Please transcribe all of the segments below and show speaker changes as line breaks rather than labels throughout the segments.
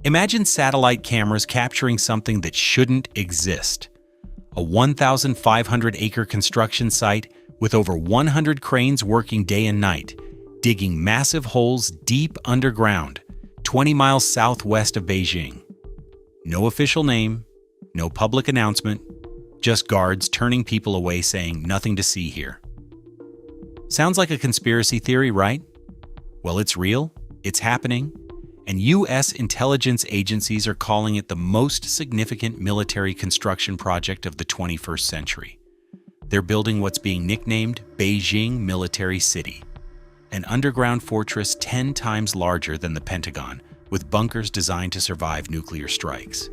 Imagine satellite cameras capturing something that shouldn't exist. A 1,500-acre construction site with over 100 cranes working day and night, digging massive holes deep underground, 20 miles southwest of Beijing. No official name, no public announcement, just guards turning people away saying nothing to see here. Sounds like a conspiracy theory, right? Well, it's real, it's happening, and U.S. intelligence agencies are calling it the most significant military construction project of the 21st century. They're building what's being nicknamed Beijing Military City, an underground fortress 10 times larger than the Pentagon, with bunkers designed to survive nuclear strikes.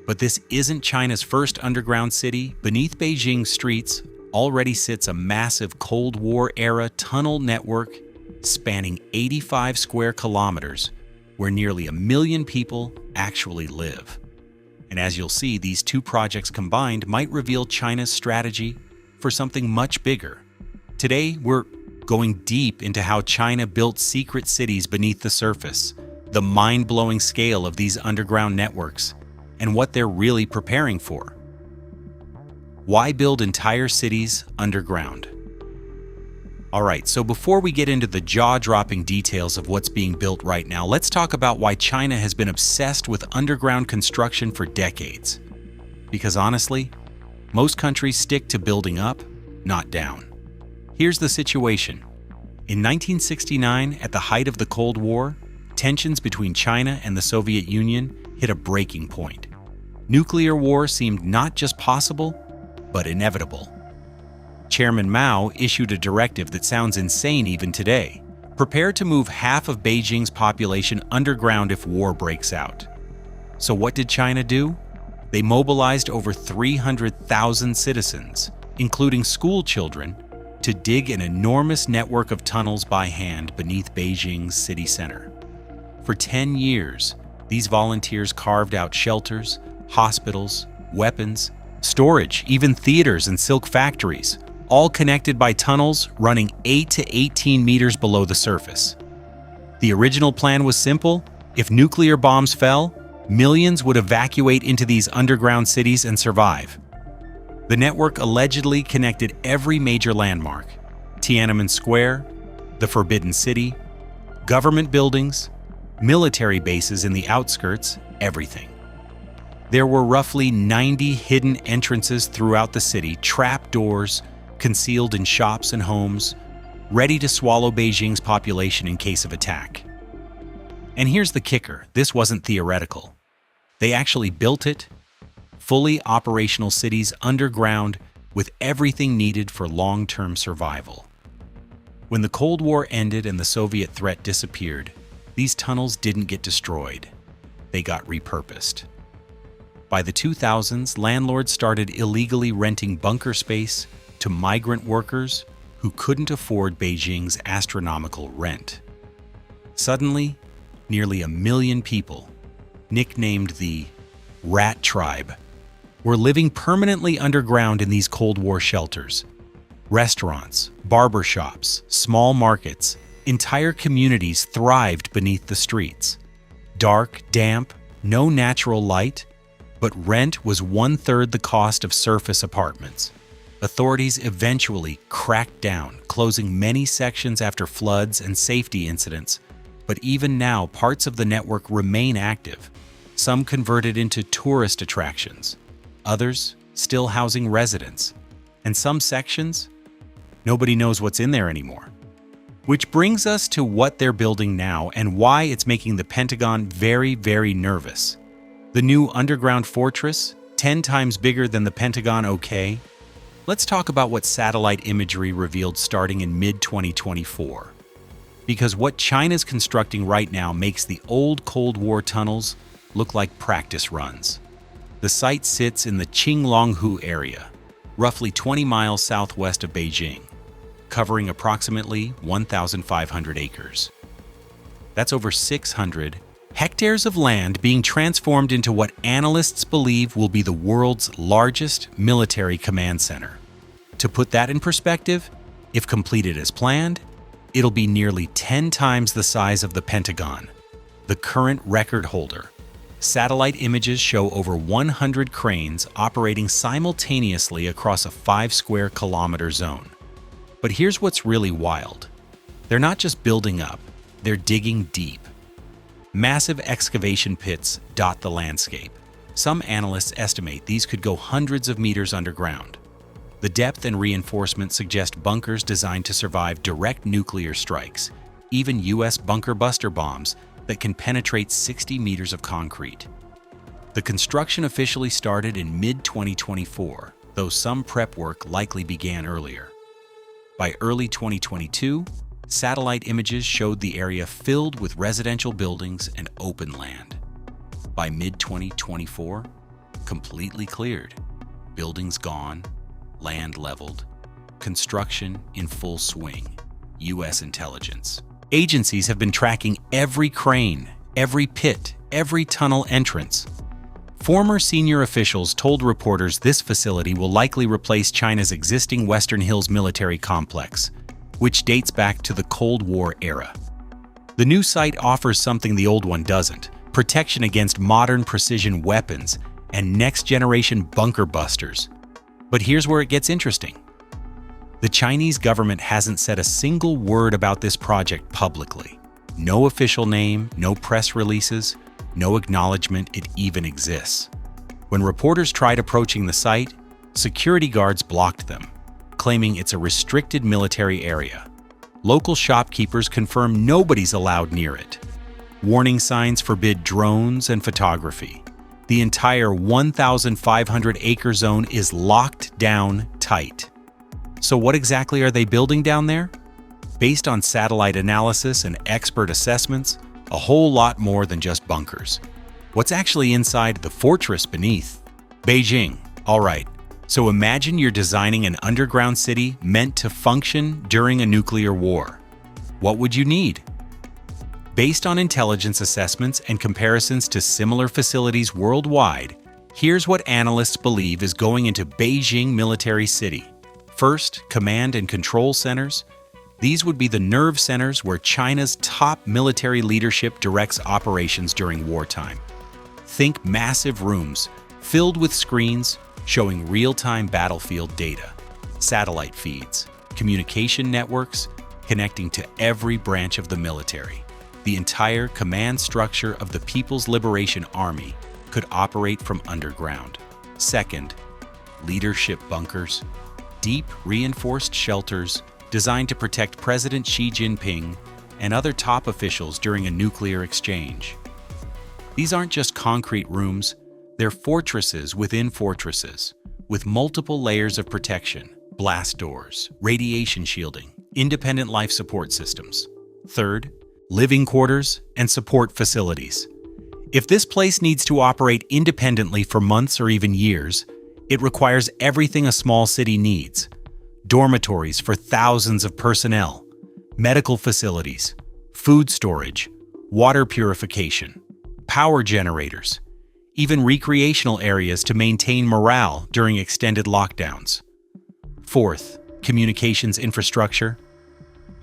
But this isn't China's first underground city. Beneath Beijing's streets already sits a massive Cold War-era tunnel network spanning 85 square kilometers, where nearly 1 million people actually live. And as you'll see, these two projects combined might reveal China's strategy for something much bigger. Today, we're going deep into how China built secret cities beneath the surface, the mind-blowing scale of these underground networks, and what they're really preparing for. Why build entire cities underground? Alright, so before we get into the jaw-dropping details of what's being built right now, let's talk about why China has been obsessed with underground construction for decades. Because honestly, most countries stick to building up, not down. Here's the situation. In 1969, at the height of the Cold War, tensions between China and the Soviet Union hit a breaking point. Nuclear war seemed not just possible, but inevitable. Chairman Mao issued a directive that sounds insane even today. Prepare to move half of Beijing's population underground if war breaks out. So what did China do? They mobilized over 300,000 citizens, including school children, to dig an enormous network of tunnels by hand beneath Beijing's city center. For 10 years, these volunteers carved out shelters, hospitals, weapons, storage, even theaters and silk factories, all connected by tunnels running 8 to 18 meters below the surface. The original plan was simple. If nuclear bombs fell, millions would evacuate into these underground cities and survive. The network allegedly connected every major landmark: Tiananmen Square, the Forbidden City, government buildings, military bases in the outskirts, everything. There were roughly 90 hidden entrances throughout the city, trap doors concealed in shops and homes, ready to swallow Beijing's population in case of attack. And here's the kicker: this wasn't theoretical. They actually built it, fully operational cities underground with everything needed for long-term survival. When the Cold War ended and the Soviet threat disappeared, these tunnels didn't get destroyed. They got repurposed. By the 2000s, landlords started illegally renting bunker space to migrant workers who couldn't afford Beijing's astronomical rent. Suddenly, nearly 1 million people, nicknamed the Rat Tribe, were living permanently underground in these Cold War shelters. Restaurants, barber shops, small markets, entire communities thrived beneath the streets. Dark, damp, no natural light, but rent was 1/3 the cost of surface apartments. Authorities eventually cracked down, closing many sections after floods and safety incidents, but even now parts of the network remain active, some converted into tourist attractions, others still housing residents, and some sections, nobody knows what's in there anymore. Which brings us to what they're building now and why it's making the Pentagon very, very nervous. The new underground fortress, 10 times bigger than the Pentagon, okay? Let's talk about what satellite imagery revealed starting in mid-2024. Because what China's constructing right now makes the old Cold War tunnels look like practice runs. The site sits in the Qinglonghu area, roughly 20 miles southwest of Beijing, covering approximately 1,500 acres. That's over 600 hectares of land being transformed into what analysts believe will be the world's largest military command center. To put that in perspective, if completed as planned, it'll be nearly 10 times the size of the Pentagon, the current record holder, Satellite images show over 100 cranes operating simultaneously across a 5-square-kilometer zone. But here's what's really wild. They're not just building up, they're digging deep. Massive excavation pits dot the landscape. Some analysts estimate these could go hundreds of meters underground. The depth and reinforcement suggest bunkers designed to survive direct nuclear strikes, even U.S. bunker buster bombs that can penetrate 60 meters of concrete. The construction officially started in mid-2024, though some prep work likely began earlier. By early 2022, satellite images showed the area filled with residential buildings and open land. By mid-2024, completely cleared, buildings gone, land leveled, construction in full swing. U.S. intelligence agencies have been tracking every crane, every pit, every tunnel entrance. Former senior officials told reporters this facility will likely replace China's existing Western Hills military complex, which dates back to the Cold War era. The new site offers something the old one doesn't: protection against modern precision weapons and next-generation bunker busters. But here's where it gets interesting. The Chinese government hasn't said a single word about this project publicly. No official name, no press releases, no acknowledgement it even exists. When reporters tried approaching the site, security guards blocked them, claiming it's a restricted military area. Local shopkeepers confirm nobody's allowed near it. Warning signs forbid drones and photography. The entire 1,500-acre zone is locked down tight. So what exactly are they building down there? Based on satellite analysis and expert assessments, a whole lot more than just bunkers. What's actually inside the fortress beneath? Beijing. All right, so imagine you're designing an underground city meant to function during a nuclear war. What would you need? Based on intelligence assessments and comparisons to similar facilities worldwide, here's what analysts believe is going into Beijing Military City. First, command and control centers. These would be the nerve centers where China's top military leadership directs operations during wartime. Think massive rooms filled with screens showing real-time battlefield data, satellite feeds, communication networks connecting to every branch of the military. The entire command structure of the People's Liberation Army could operate from underground. Second, leadership bunkers. Deep, reinforced shelters designed to protect President Xi Jinping and other top officials during a nuclear exchange. These aren't just concrete rooms, they're fortresses within fortresses, with multiple layers of protection, blast doors, radiation shielding, independent life support systems. Third, living quarters and support facilities. If this place needs to operate independently for months or even years, it requires everything a small city needs: dormitories for thousands of personnel, medical facilities, food storage, water purification, power generators, even recreational areas to maintain morale during extended lockdowns. Fourth, communications infrastructure.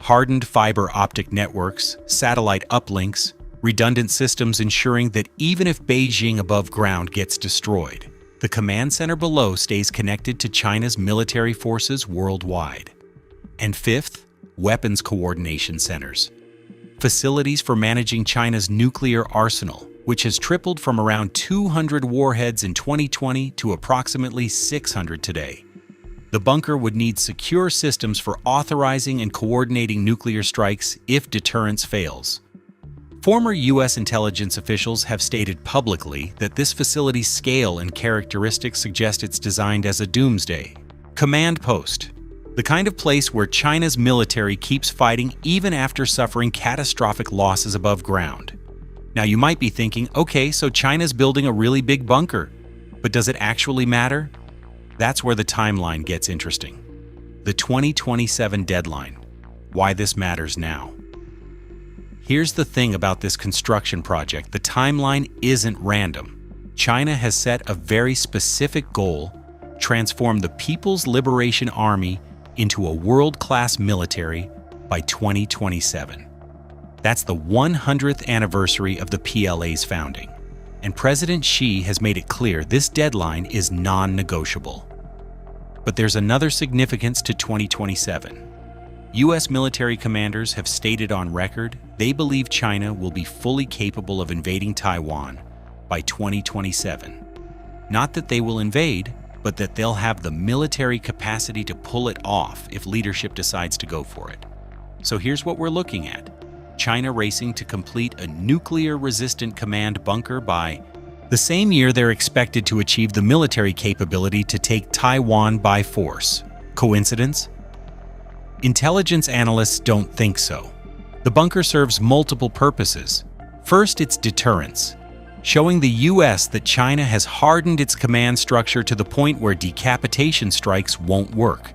Hardened fiber optic networks, satellite uplinks, redundant systems ensuring that even if Beijing above ground gets destroyed, the command center below stays connected to China's military forces worldwide. And fifth, weapons coordination centers. Facilities for managing China's nuclear arsenal, which has tripled from around 200 warheads in 2020 to approximately 600 today. The bunker would need secure systems for authorizing and coordinating nuclear strikes if deterrence fails. Former U.S. intelligence officials have stated publicly that this facility's scale and characteristics suggest it's designed as a doomsday command post, the kind of place where China's military keeps fighting even after suffering catastrophic losses above ground. Now you might be thinking, okay, so China's building a really big bunker, but does it actually matter? That's where the timeline gets interesting. The 2027 deadline. Why this matters now. Here's the thing about this construction project: the timeline isn't random. China has set a very specific goal: transform the People's Liberation Army into a world-class military by 2027. That's the 100th anniversary of the PLA's founding. and President Xi has made it clear this deadline is non-negotiable. But there's another significance to 2027. U.S. military commanders have stated on record they believe China will be fully capable of invading Taiwan by 2027. Not that they will invade, but that they'll have the military capacity to pull it off if leadership decides to go for it. So here's what we're looking at. China racing to complete a nuclear-resistant command bunker by the same year they're expected to achieve the military capability to take Taiwan by force. Coincidence? Intelligence analysts don't think so. The bunker serves multiple purposes. First, it's deterrence, showing the U.S. that China has hardened its command structure to the point where decapitation strikes won't work.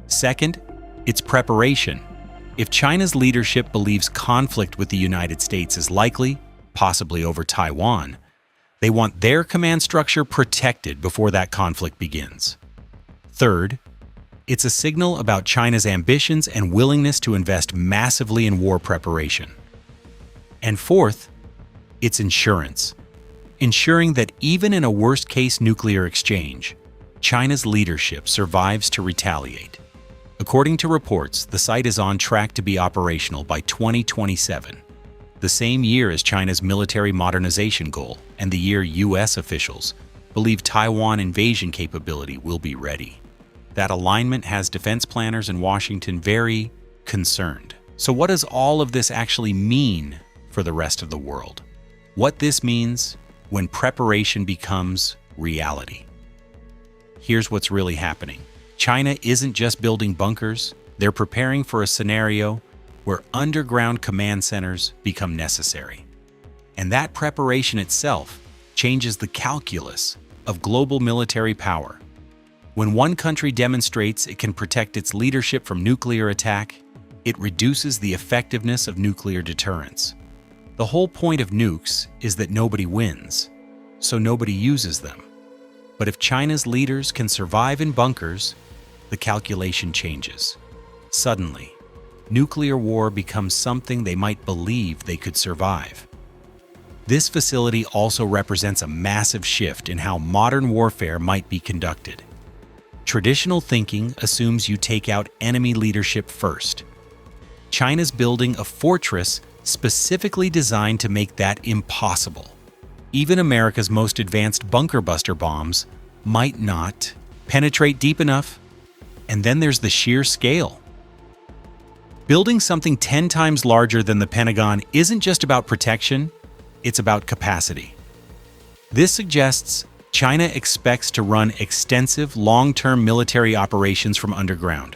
Second, it's preparation. If China's leadership believes conflict with the United States is likely, possibly over Taiwan, they want their command structure protected before that conflict begins. Third, it's a signal about China's ambitions and willingness to invest massively in war preparation. And fourth, it's insurance, ensuring that even in a worst-case nuclear exchange, China's leadership survives to retaliate. According to reports, the site is on track to be operational by 2027, the same year as China's military modernization goal, and the year U.S. officials believe Taiwan invasion capability will be ready. That alignment has defense planners in Washington very concerned. So what does all of this actually mean for the rest of the world? What this means when preparation becomes reality. Here's what's really happening. China isn't just building bunkers, they're preparing for a scenario where underground command centers become necessary. And that preparation itself changes the calculus of global military power. When one country demonstrates it can protect its leadership from nuclear attack, it reduces the effectiveness of nuclear deterrence. The whole point of nukes is that nobody wins, so nobody uses them. But if China's leaders can survive in bunkers, the calculation changes. Suddenly, nuclear war becomes something they might believe they could survive. This facility also represents a massive shift in how modern warfare might be conducted. Traditional thinking assumes you take out enemy leadership first. China's building a fortress specifically designed to make that impossible. Even America's most advanced bunker buster bombs might not penetrate deep enough. And then there's the sheer scale. Building something 10 times larger than the Pentagon isn't just about protection, it's about capacity. This suggests China expects to run extensive, long-term military operations from underground,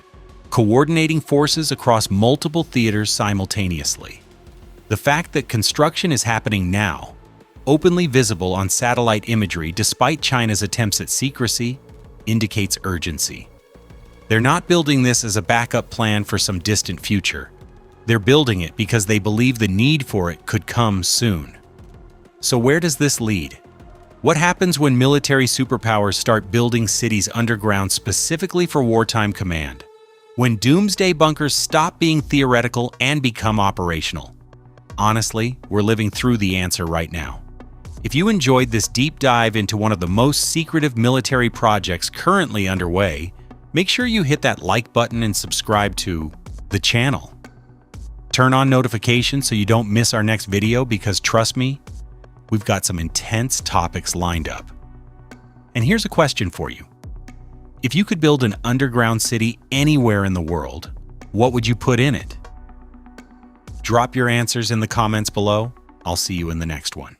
coordinating forces across multiple theaters simultaneously. The fact that construction is happening now, openly visible on satellite imagery despite China's attempts at secrecy, indicates urgency. They're not building this as a backup plan for some distant future. They're building it because they believe the need for it could come soon. So where does this lead? What happens when military superpowers start building cities underground specifically for wartime command? When doomsday bunkers stop being theoretical and become operational? Honestly, we're living through the answer right now. If you enjoyed this deep dive into one of the most secretive military projects currently underway, make sure you hit that like button and subscribe to the channel. Turn on notifications so you don't miss our next video because trust me, we've got some intense topics lined up. And here's a question for you. If you could build an underground city anywhere in the world, what would you put in it? Drop your answers in the comments below. I'll see you in the next one.